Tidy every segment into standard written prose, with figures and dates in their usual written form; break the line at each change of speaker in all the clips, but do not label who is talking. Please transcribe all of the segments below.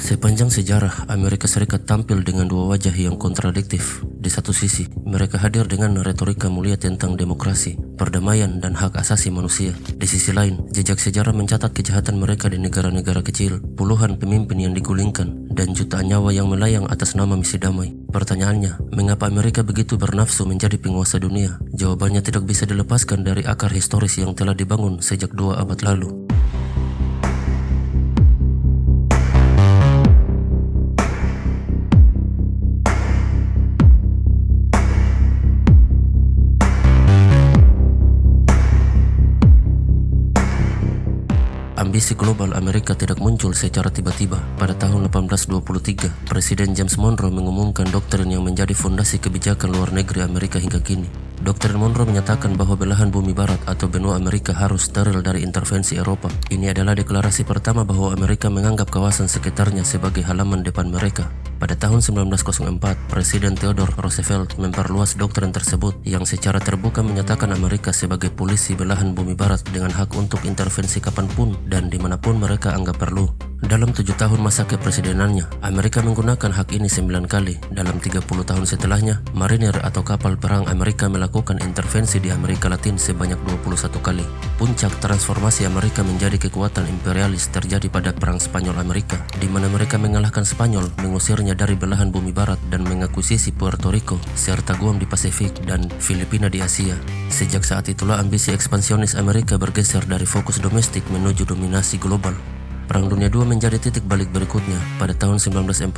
Sepanjang sejarah, Amerika Serikat tampil dengan dua wajah yang kontradiktif. Di satu sisi, mereka hadir dengan retorika mulia tentang demokrasi, perdamaian, dan hak asasi manusia. Di sisi lain, jejak sejarah mencatat kejahatan mereka di negara-negara kecil, puluhan pemimpin yang digulingkan, dan jutaan nyawa yang melayang atas nama misi damai. Pertanyaannya, mengapa Amerika begitu bernafsu menjadi penguasa dunia? Jawabannya tidak bisa dilepaskan dari akar historis yang telah dibangun sejak 2 abad lalu. Ambisi global Amerika tidak muncul secara tiba-tiba. Pada tahun 1823, Presiden James Monroe mengumumkan doktrin yang menjadi fondasi kebijakan luar negeri Amerika hingga kini. Doktrin Monroe menyatakan bahwa belahan bumi barat atau benua Amerika harus steril dari intervensi Eropa. Ini adalah deklarasi pertama bahwa Amerika menganggap kawasan sekitarnya sebagai halaman depan mereka. Pada tahun 1904, Presiden Theodore Roosevelt memperluas doktrin tersebut yang secara terbuka menyatakan Amerika sebagai polisi belahan bumi barat dengan hak untuk intervensi kapanpun dan dimanapun mereka anggap perlu. Dalam 7 tahun masa kepresidenannya, Amerika menggunakan hak ini 9 kali. Dalam 30 tahun setelahnya, marinir atau kapal perang Amerika melakukan intervensi di Amerika Latin sebanyak 21 kali. Puncak transformasi Amerika menjadi kekuatan imperialis terjadi pada Perang Spanyol-Amerika, di mana mereka mengalahkan Spanyol, mengusirnya dari belahan bumi barat dan mengakuisisi Puerto Rico, serta Guam di Pasifik dan Filipina di Asia. Sejak saat itulah ambisi ekspansionis Amerika bergeser dari fokus domestik menuju dominasi global. Perang Dunia II menjadi titik balik berikutnya. Pada tahun 1946,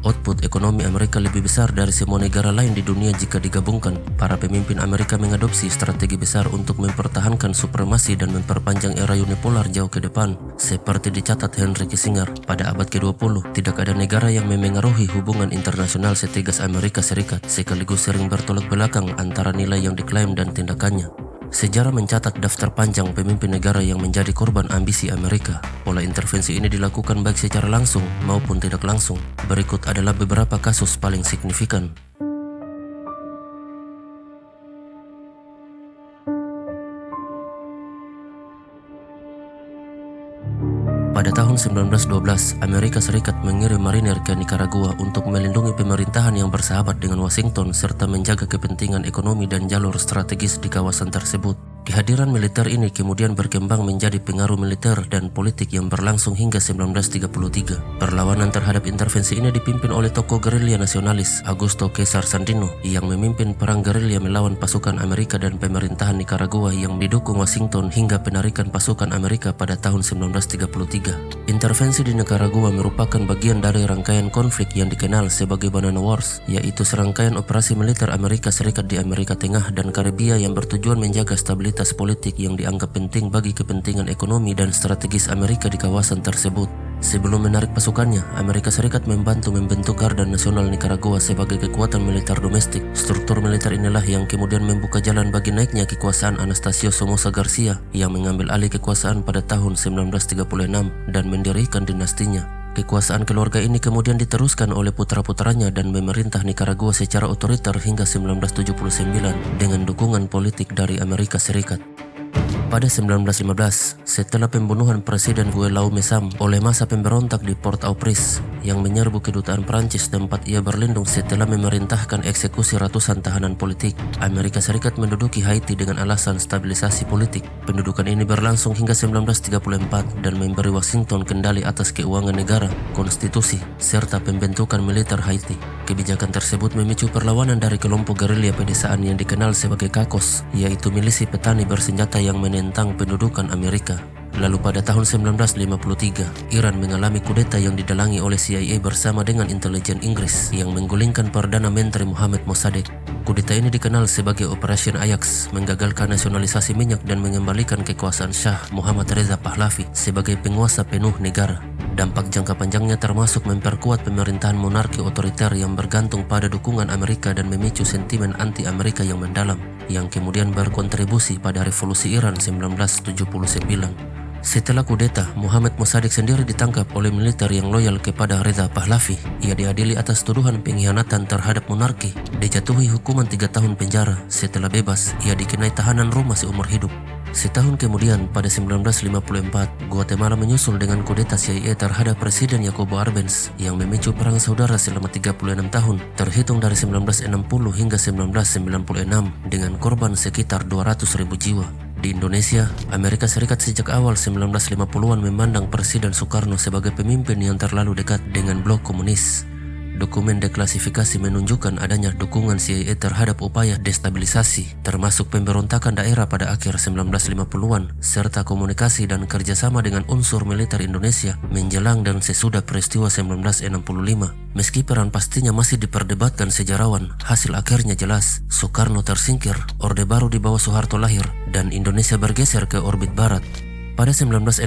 output ekonomi Amerika lebih besar dari semua negara lain di dunia jika digabungkan. Para pemimpin Amerika mengadopsi strategi besar untuk mempertahankan supremasi dan memperpanjang era unipolar jauh ke depan. Seperti dicatat Henry Kissinger, pada abad ke-20, tidak ada negara yang memengaruhi hubungan internasional setegas Amerika Serikat, sekaligus sering bertolak belakang antara nilai yang diklaim dan tindakannya. Sejarah mencatat daftar panjang pemimpin negara yang menjadi korban ambisi Amerika. Pola intervensi ini dilakukan baik secara langsung maupun tidak langsung. Berikut adalah beberapa kasus paling signifikan. Pada tahun 1912, Amerika Serikat mengirim marinir ke Nicaragua untuk melindungi pemerintahan yang bersahabat dengan Washington serta menjaga kepentingan ekonomi dan jalur strategis di kawasan tersebut. Kehadiran militer ini kemudian berkembang menjadi pengaruh militer dan politik yang berlangsung hingga 1933. Perlawanan terhadap intervensi ini dipimpin oleh tokoh gerilya nasionalis Augusto Cesar Sandino yang memimpin perang gerilya melawan pasukan Amerika dan pemerintahan Nicaragua yang didukung Washington hingga penarikan pasukan Amerika pada tahun 1933. Intervensi di Nicaragua merupakan bagian dari rangkaian konflik yang dikenal sebagai Banana Wars, yaitu serangkaian operasi militer Amerika Serikat di Amerika Tengah dan Karibia yang bertujuan menjaga stabilitas politik yang dianggap penting bagi kepentingan ekonomi dan strategis Amerika di kawasan tersebut. Sebelum menarik pasukannya, Amerika Serikat membantu membentuk Garda Nasional Nicaragua sebagai kekuatan militer domestik. Struktur militer inilah yang kemudian membuka jalan bagi naiknya kekuasaan Anastasio Somoza Garcia yang mengambil alih kekuasaan pada tahun 1936 dan mendirikan dinastinya. Kekuasaan keluarga ini kemudian diteruskan oleh putra-putranya dan memerintah Nicaragua secara otoriter hingga 1979 dengan dukungan politik dari Amerika Serikat. Pada 1915, setelah pembunuhan Presiden Guillaume Messam oleh massa pemberontak di Port-au-Prince yang menyerbu kedutaan Prancis tempat ia berlindung setelah memerintahkan eksekusi ratusan tahanan politik, Amerika Serikat menduduki Haiti dengan alasan stabilisasi politik. Pendudukan ini berlangsung hingga 1934 dan memberi Washington kendali atas keuangan negara, konstitusi, serta pembentukan militer Haiti. Kebijakan tersebut memicu perlawanan dari kelompok gerilya pedesaan yang dikenal sebagai KAKOS, yaitu milisi petani bersenjata yang menentang pendudukan Amerika. Lalu pada tahun 1953, Iran mengalami kudeta yang didalangi oleh CIA bersama dengan intelijen Inggris yang menggulingkan Perdana Menteri Mohammad Mossadegh. Kudeta ini dikenal sebagai Operation Ajax, menggagalkan nasionalisasi minyak dan mengembalikan kekuasaan Shah Muhammad Reza Pahlavi sebagai penguasa penuh negara. Dampak jangka panjangnya termasuk memperkuat pemerintahan monarki otoriter yang bergantung pada dukungan Amerika dan memicu sentimen anti-Amerika yang mendalam, yang kemudian berkontribusi pada revolusi Iran 1979. Setelah kudeta, Muhammad Mossadegh sendiri ditangkap oleh militer yang loyal kepada Reza Pahlavi. Ia diadili atas tuduhan pengkhianatan terhadap monarki, dijatuhi hukuman 3 tahun penjara. Setelah bebas, ia dikenai tahanan rumah seumur hidup. Setahun kemudian, pada 1954, Guatemala menyusul dengan kudeta CIA terhadap Presiden Jacobo Arbenz yang memicu perang saudara selama 36 tahun, terhitung dari 1960 hingga 1996 dengan korban sekitar 200.000 jiwa. Di Indonesia, Amerika Serikat sejak awal 1950-an memandang Presiden Soekarno sebagai pemimpin yang terlalu dekat dengan blok komunis. Dokumen deklasifikasi menunjukkan adanya dukungan CIA terhadap upaya destabilisasi, termasuk pemberontakan daerah pada akhir 1950-an, serta komunikasi dan kerjasama dengan unsur militer Indonesia menjelang dan sesudah peristiwa 1965. Meski peran pastinya masih diperdebatkan sejarawan, hasil akhirnya jelas. Soekarno tersingkir, Orde Baru di bawah Soeharto lahir, dan Indonesia bergeser ke orbit barat. Pada 1960,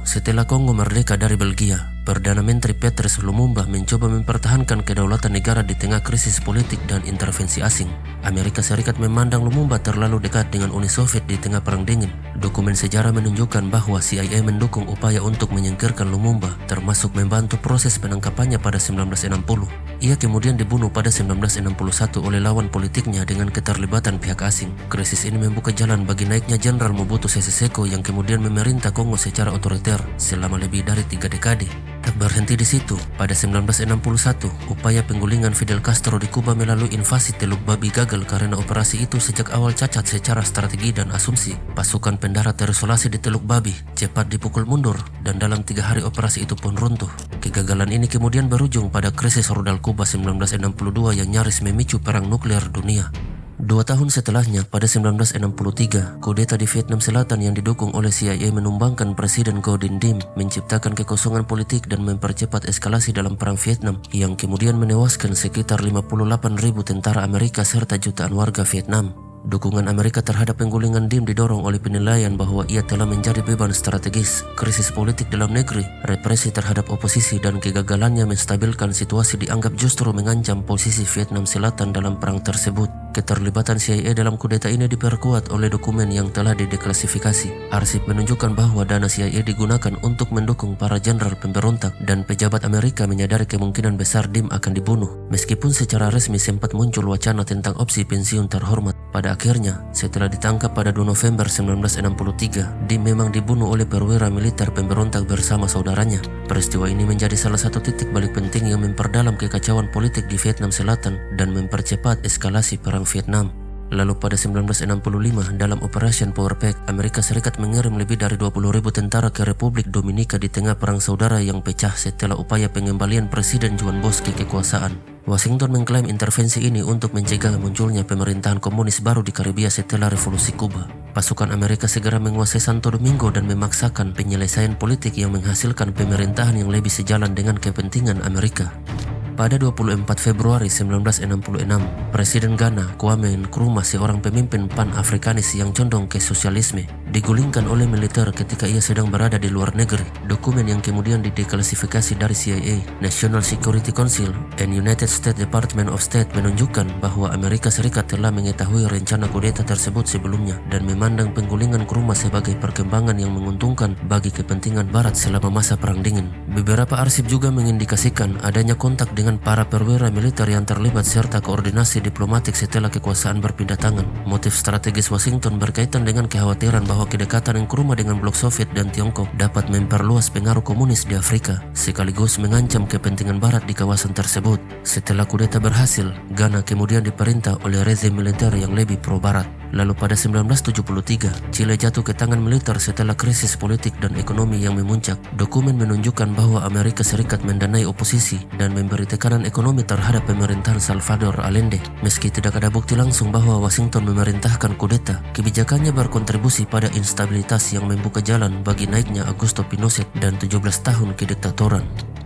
setelah Kongo merdeka dari Belgia, Perdana Menteri Patrice Lumumba mencoba mempertahankan kedaulatan negara di tengah krisis politik dan intervensi asing. Amerika Serikat memandang Lumumba terlalu dekat dengan Uni Soviet di tengah Perang Dingin. Dokumen sejarah menunjukkan bahwa CIA mendukung upaya untuk menyingkirkan Lumumba, termasuk membantu proses penangkapannya pada 1960. Ia kemudian dibunuh pada 1961 oleh lawan politiknya dengan keterlibatan pihak asing. Krisis ini membuka jalan bagi naiknya Jenderal Mobutu Sese Seko yang kemudian memerintah Kongo secara otoriter selama lebih dari 3 dekade. Tak berhenti di situ, pada 1961, upaya penggulingan Fidel Castro di Kuba melalui invasi Teluk Babi gagal karena operasi itu sejak awal cacat secara strategi dan asumsi. Pasukan pendarat terisolasi di Teluk Babi cepat dipukul mundur dan dalam 3 hari operasi itu pun runtuh. Kegagalan ini kemudian berujung pada krisis rudal Kuba 1962 yang nyaris memicu perang nuklir dunia. 2 tahun setelahnya, pada 1963, kudeta di Vietnam Selatan yang didukung oleh CIA menumbangkan Presiden Ngo Dinh Diem, menciptakan kekosongan politik dan mempercepat eskalasi dalam Perang Vietnam yang kemudian menewaskan sekitar 58.000 tentara Amerika serta jutaan warga Vietnam. Dukungan Amerika terhadap penggulingan Diem didorong oleh penilaian bahwa ia telah menjadi beban strategis, krisis politik dalam negeri, represi terhadap oposisi, dan kegagalannya menstabilkan situasi dianggap justru mengancam posisi Vietnam Selatan dalam perang tersebut. Keterlibatan CIA dalam kudeta ini diperkuat oleh dokumen yang telah dideklasifikasi. Arsip menunjukkan bahwa dana CIA digunakan untuk mendukung para jenderal pemberontak dan pejabat Amerika menyadari kemungkinan besar Diem akan dibunuh. Meskipun secara resmi sempat muncul wacana tentang opsi pensiun terhormat, pada akhirnya, setelah ditangkap pada 2 November 1963, Diem memang dibunuh oleh perwira militer pemberontak bersama saudaranya. Peristiwa ini menjadi salah satu titik balik penting yang memperdalam kekacauan politik di Vietnam Selatan dan mempercepat eskalasi perang Vietnam. Lalu pada 1965, dalam Operation Power Pack, Amerika Serikat mengirim lebih dari 20.000 tentara ke Republik Dominika di tengah perang saudara yang pecah setelah upaya pengembalian Presiden Juan Bosch ke kekuasaan. Washington mengklaim intervensi ini untuk mencegah munculnya pemerintahan komunis baru di Karibia setelah Revolusi Kuba. Pasukan Amerika segera menguasai Santo Domingo dan memaksakan penyelesaian politik yang menghasilkan pemerintahan yang lebih sejalan dengan kepentingan Amerika. Pada 24 Februari 1966, Presiden Ghana, Kwame Nkrumah, seorang pemimpin pan-Afrikanis yang condong ke sosialisme, digulingkan oleh militer ketika ia sedang berada di luar negeri. Dokumen yang kemudian dideklasifikasi dari CIA, National Security Council, and United States Department of State menunjukkan bahwa Amerika Serikat telah mengetahui rencana kudeta tersebut sebelumnya dan memandang penggulingan Nkrumah sebagai perkembangan yang menguntungkan bagi kepentingan Barat selama masa Perang Dingin. Beberapa arsip juga mengindikasikan adanya kontak dengan para perwira militer yang terlibat serta koordinasi diplomatik setelah kekuasaan berpindah tangan. Motif strategis Washington berkaitan dengan kekhawatiran bahwa kedekatan Nkrumah dengan blok Soviet dan Tiongkok dapat memperluas pengaruh komunis di Afrika, sekaligus mengancam kepentingan Barat di kawasan tersebut. Setelah kudeta berhasil, Ghana kemudian diperintah oleh rezim militer yang lebih pro-Barat. Lalu pada 1973, Chile jatuh ke tangan militer setelah krisis politik dan ekonomi yang memuncak. Dokumen menunjukkan bahwa Amerika Serikat mendanai oposisi dan memberi tekanan ekonomi terhadap pemerintahan Salvador Allende. Meski tidak ada bukti langsung bahwa Washington memerintahkan kudeta, kebijakannya berkontribusi pada instabilitas yang membuka jalan bagi naiknya Augusto Pinochet dan 17 tahun kediktatoran.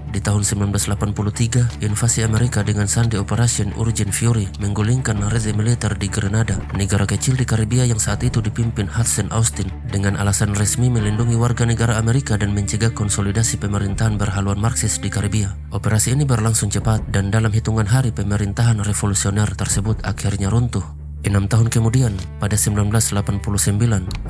Di tahun 1983, invasi Amerika dengan sandi Operation Urgent Fury menggulingkan rezim militer di Grenada, negara kecil di Karibia yang saat itu dipimpin Hudson Austin, dengan alasan resmi melindungi warga negara Amerika dan mencegah konsolidasi pemerintahan berhaluan Marxis di Karibia. Operasi ini berlangsung cepat dan dalam hitungan hari pemerintahan revolusioner tersebut akhirnya runtuh. 6 tahun kemudian, pada 1989,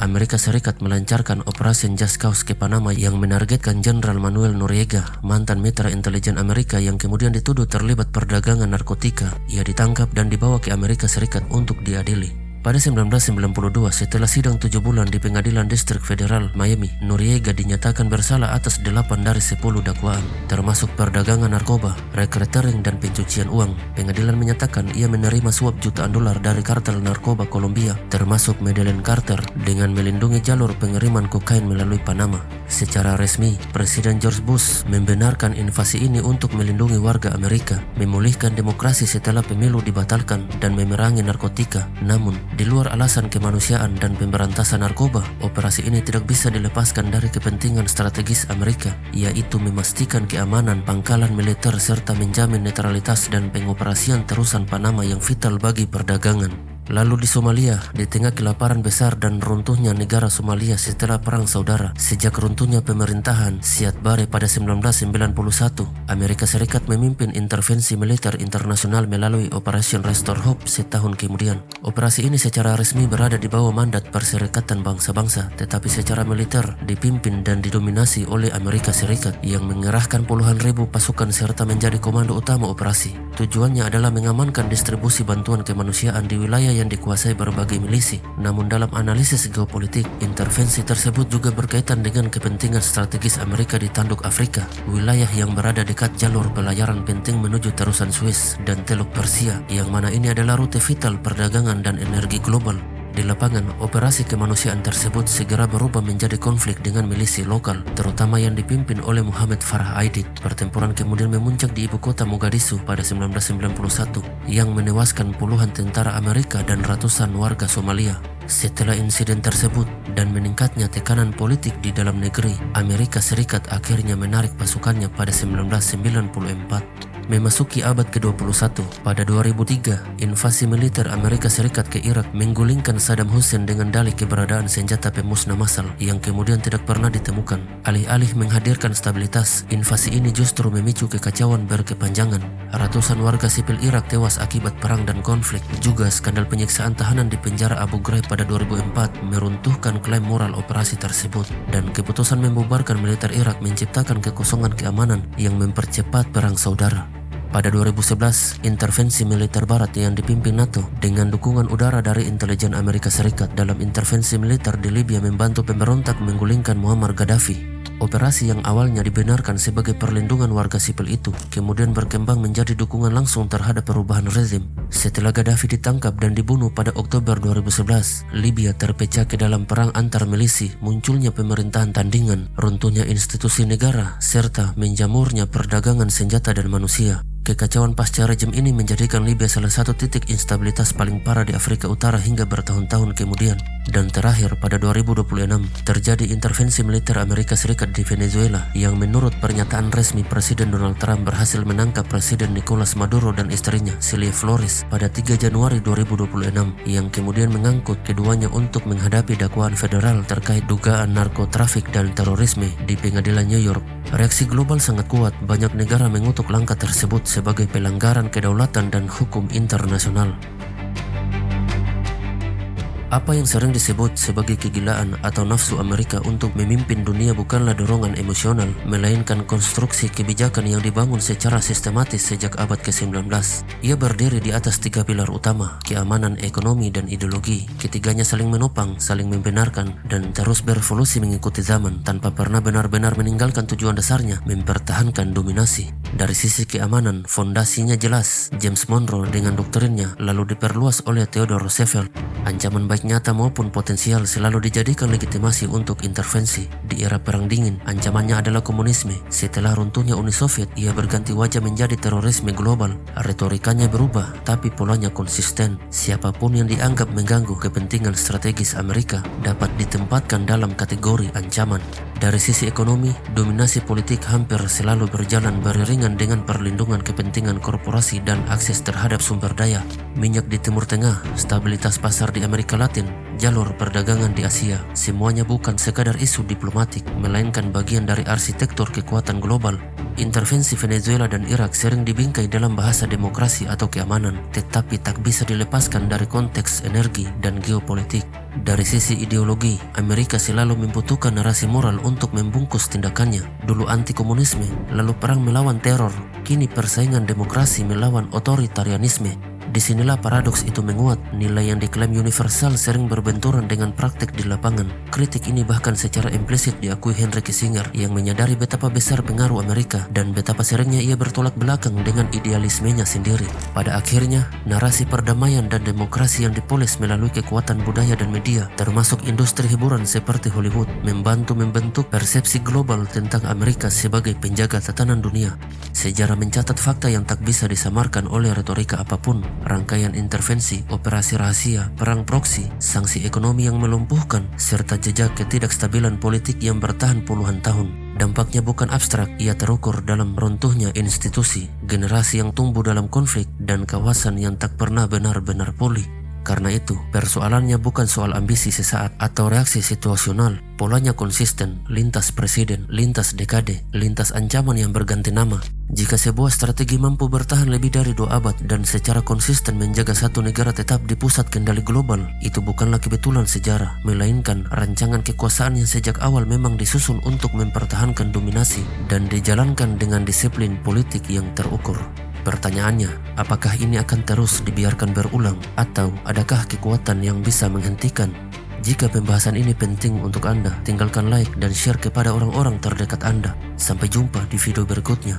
Amerika Serikat melancarkan Operasi Just Cause ke Panama yang menargetkan Jenderal Manuel Noriega, mantan mitra intelijen Amerika yang kemudian dituduh terlibat perdagangan narkotika. Ia ditangkap dan dibawa ke Amerika Serikat untuk diadili. Pada 1992, setelah sidang 7 bulan di Pengadilan Distrik Federal Miami, Noriega dinyatakan bersalah atas 8 dari 10 dakwaan, termasuk perdagangan narkoba, racketeering, dan pencucian uang. Pengadilan menyatakan ia menerima suap jutaan dolar dari kartel narkoba Kolombia, termasuk Medellin Carter, dengan melindungi jalur pengiriman kokain melalui Panama. Secara resmi, Presiden George Bush membenarkan invasi ini untuk melindungi warga Amerika, memulihkan demokrasi setelah pemilu dibatalkan, dan memerangi narkotika. Namun, di luar alasan kemanusiaan dan pemberantasan narkoba, operasi ini tidak bisa dilepaskan dari kepentingan strategis Amerika, yaitu memastikan keamanan pangkalan militer serta menjamin netralitas dan pengoperasian terusan Panama yang vital bagi perdagangan. Lalu di Somalia, di tengah kelaparan besar dan runtuhnya negara Somalia setelah Perang Saudara, sejak runtuhnya pemerintahan Siad Barre pada 1991, Amerika Serikat memimpin intervensi militer internasional melalui Operation Restore Hope setahun kemudian. Operasi ini secara resmi berada di bawah mandat Perserikatan Bangsa-Bangsa, tetapi secara militer dipimpin dan didominasi oleh Amerika Serikat yang mengerahkan puluhan ribu pasukan serta menjadi komando utama operasi. Tujuannya adalah mengamankan distribusi bantuan kemanusiaan di wilayah yang dikuasai berbagai milisi. Namun dalam analisis geopolitik, intervensi tersebut juga berkaitan dengan kepentingan strategis Amerika di Tanduk Afrika, wilayah yang berada dekat jalur pelayaran penting menuju terusan Suez dan Teluk Persia, yang mana ini adalah rute vital perdagangan dan energi global. Di lapangan, operasi kemanusiaan tersebut segera berubah menjadi konflik dengan milisi lokal, terutama yang dipimpin oleh Muhammad Farah Aidid. Pertempuran kemudian memuncak di ibu kota Mogadishu pada 1991, yang menewaskan puluhan tentara Amerika dan ratusan warga Somalia. Setelah insiden tersebut dan meningkatnya tekanan politik di dalam negeri, Amerika Serikat akhirnya menarik pasukannya pada 1994. Memasuki abad ke-21, pada 2003, invasi militer Amerika Serikat ke Irak menggulingkan Saddam Hussein dengan dalih keberadaan senjata pemusnah massal yang kemudian tidak pernah ditemukan. Alih-alih menghadirkan stabilitas, invasi ini justru memicu kekacauan berkepanjangan. Ratusan warga sipil Irak tewas akibat perang dan konflik. Juga skandal penyiksaan tahanan di penjara Abu Ghraib pada 2004 meruntuhkan klaim moral operasi tersebut, dan keputusan membubarkan militer Irak menciptakan kekosongan keamanan yang mempercepat perang saudara. Pada 2011, intervensi militer barat yang dipimpin NATO dengan dukungan udara dari intelijen Amerika Serikat dalam intervensi militer di Libya membantu pemberontak menggulingkan Muammar Gaddafi. Operasi yang awalnya dibenarkan sebagai perlindungan warga sipil itu kemudian berkembang menjadi dukungan langsung terhadap perubahan rezim. Setelah Gaddafi ditangkap dan dibunuh pada Oktober 2011, Libya terpecah ke dalam perang antar milisi, munculnya pemerintahan tandingan, runtuhnya institusi negara, serta menjamurnya perdagangan senjata dan manusia. Kekacauan pasca rejim ini menjadikan Libya salah satu titik instabilitas paling parah di Afrika Utara hingga bertahun-tahun kemudian. Dan terakhir, pada 2026, terjadi intervensi militer Amerika Serikat di Venezuela yang menurut pernyataan resmi Presiden Donald Trump berhasil menangkap Presiden Nicolas Maduro dan istrinya, Celia Flores, pada 3 Januari 2026, yang kemudian mengangkut keduanya untuk menghadapi dakwaan federal terkait dugaan narkotrafik dan terorisme di Pengadilan New York. Reaksi global sangat kuat, banyak negara mengutuk langkah tersebut sebagai pelanggaran kedaulatan dan hukum internasional. Apa yang sering disebut sebagai kegilaan atau nafsu Amerika untuk memimpin dunia bukanlah dorongan emosional, melainkan konstruksi kebijakan yang dibangun secara sistematis sejak abad ke-19. Ia berdiri di atas 3 pilar utama: keamanan, ekonomi, dan ideologi. Ketiganya saling menopang, saling membenarkan, dan terus berevolusi mengikuti zaman tanpa pernah benar-benar meninggalkan tujuan dasarnya, mempertahankan dominasi. Dari sisi keamanan, fondasinya jelas. James Monroe dengan doktrinnya lalu diperluas oleh Theodore Roosevelt. Ancaman baik nyata maupun potensial selalu dijadikan legitimasi untuk intervensi. Di era Perang Dingin, ancamannya adalah komunisme. Setelah runtuhnya Uni Soviet, ia berganti wajah menjadi terorisme global. Retorikanya berubah, tapi polanya konsisten. Siapapun yang dianggap mengganggu kepentingan strategis Amerika dapat ditempatkan dalam kategori ancaman. Dari sisi ekonomi, dominasi politik hampir selalu berjalan beriringan dengan perlindungan kepentingan korporasi dan akses terhadap sumber daya. Minyak di Timur Tengah, stabilitas pasar di Amerika Latin, jalur perdagangan di Asia, semuanya bukan sekadar isu diplomatik, melainkan bagian dari arsitektur kekuatan global. Intervensi Venezuela dan Irak sering dibingkai dalam bahasa demokrasi atau keamanan, tetapi tak bisa dilepaskan dari konteks energi dan geopolitik. Dari sisi ideologi, Amerika selalu membutuhkan narasi moral untuk membungkus tindakannya. Dulu anti-komunisme, lalu perang melawan teror, kini persaingan demokrasi melawan otoritarianisme. Di Disinilah paradoks itu menguat. Nilai yang diklaim universal sering berbenturan dengan praktik di lapangan. Kritik ini bahkan secara implisit diakui Henry Kissinger yang menyadari betapa besar pengaruh Amerika dan betapa seringnya ia bertolak belakang dengan idealismenya sendiri. Pada akhirnya, narasi perdamaian dan demokrasi yang dipoles melalui kekuatan budaya dan media, termasuk industri hiburan seperti Hollywood, membantu membentuk persepsi global tentang Amerika sebagai penjaga tatanan dunia. Sejarah mencatat fakta yang tak bisa disamarkan oleh retorika apapun. Rangkaian intervensi, operasi rahasia, perang proksi, sanksi ekonomi yang melumpuhkan, serta jejak ketidakstabilan politik yang bertahan puluhan tahun. Dampaknya bukan abstrak, ia terukur dalam runtuhnya institusi, generasi yang tumbuh dalam konflik, dan kawasan yang tak pernah benar-benar pulih. Karena itu, persoalannya bukan soal ambisi sesaat atau reaksi situasional. Polanya konsisten, lintas presiden, lintas dekade, lintas ancaman yang berganti nama. Jika sebuah strategi mampu bertahan lebih dari 2 abad dan secara konsisten menjaga satu negara tetap di pusat kendali global, itu bukanlah kebetulan sejarah, melainkan rancangan kekuasaan yang sejak awal memang disusun untuk mempertahankan dominasi dan dijalankan dengan disiplin politik yang terukur. Pertanyaannya, apakah ini akan terus dibiarkan berulang atau adakah kekuatan yang bisa menghentikan? Jika pembahasan ini penting untuk Anda, tinggalkan like dan share kepada orang-orang terdekat Anda. Sampai jumpa di video berikutnya.